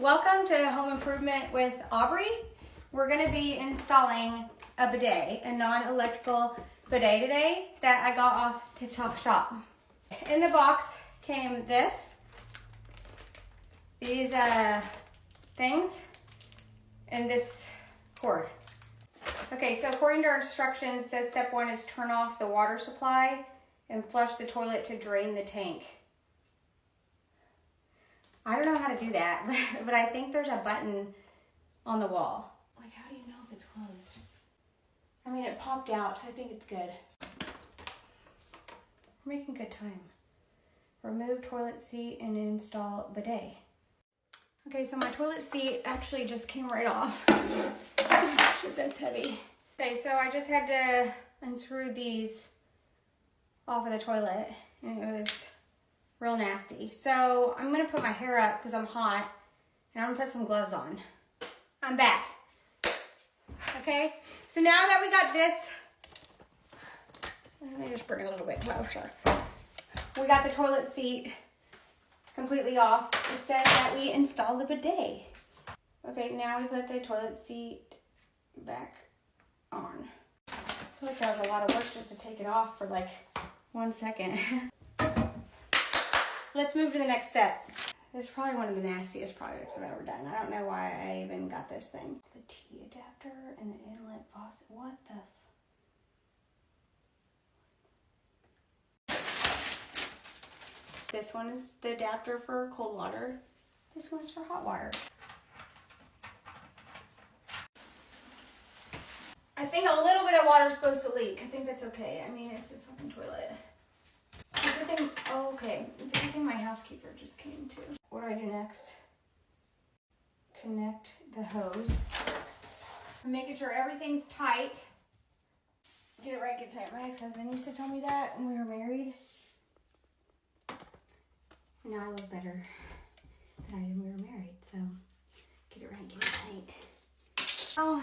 Welcome to Home Improvement with Aubrey. We're going to be installing a bidet, a non-electrical bidet today that I got off TikTok Shop. In the box came these things, and this cord. Okay, so according to our instructions, it says step 1 is turn off the water supply and flush the toilet to drain the tank. I don't know how to do that, but I think there's a button on the wall. Like, how do you know if it's closed? I mean, it popped out, so I think it's good. We're making good time. Remove toilet seat and install bidet. Okay, so my toilet seat actually just came right off. Oh, shit, that's heavy. Okay, so I just had to unscrew these off of the toilet, and it was real nasty. So I'm gonna put my hair up because I'm hot, and I'm gonna put some gloves on. I'm back. Okay, so now that we got this, let me just bring it a little bit closer. We got the toilet seat completely off. It says that we installed the bidet. Okay, now we put the toilet seat back on. I feel like that was a lot of work just to take it off for like 1 second. Let's move to the next step. This is probably one of the nastiest projects I've ever done. I don't know why I even got this thing. The T adapter and the inlet faucet. What the This one is the adapter for cold water. This one's for hot water. I think a little bit of water is supposed to leak. I think that's okay. I mean, it's a fucking toilet. Oh, okay. It's a good thing my housekeeper just came too. What do I do next? Connect the hose. I'm making sure everything's tight. Get it right, get it tight. My ex-husband used to tell me that when we were married. Now I look better than I did when we were married, so get it right, get it tight. Oh,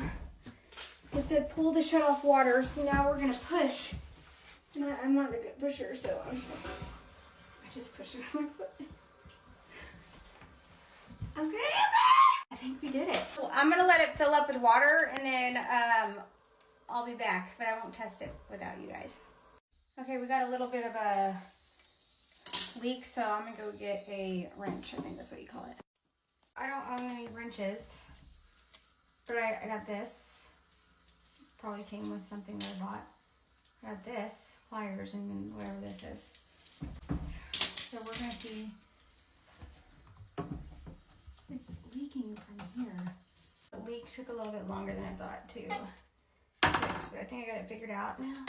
it said pull to shut off water, so now we're gonna push. And I'm not a good pusher, so I just pushed it with my foot. Okay, I think we did it. Well, I'm gonna let it fill up with water, and then I'll be back, but I won't test it without you guys. Okay, we got a little bit of a leak, so I'm gonna go get a wrench. I think that's what you call it. I don't own any wrenches, but I got this. Probably came with something that I bought. I got this, pliers, and whatever this is. So we're gonna see. It's leaking from here. The leak took a little bit longer than I thought to fix, but I think I got it figured out now.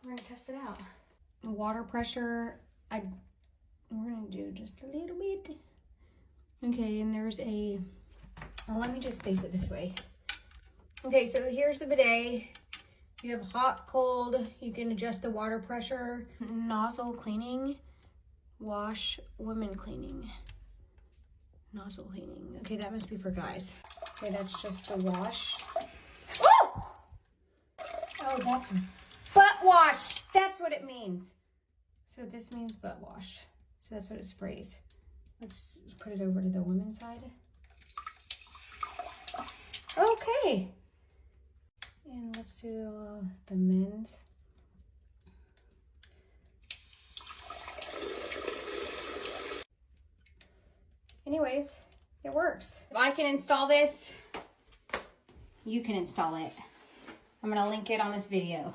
We're gonna test it out. Water pressure, we're gonna do just a little bit. Okay, and there's let me just face it this way. Okay, so here's the bidet. You have hot, cold, you can adjust the water pressure, nozzle cleaning, wash, women cleaning, nozzle cleaning. Okay, that must be for guys. Okay, that's just the wash. Oh! Oh, that's butt wash. That's what it means. So this means butt wash. So that's what it sprays. Let's put it over to the women's side. Okay. And let's do the men's. Anyways, it works. If I can install this, you can install it. I'm gonna link it on this video.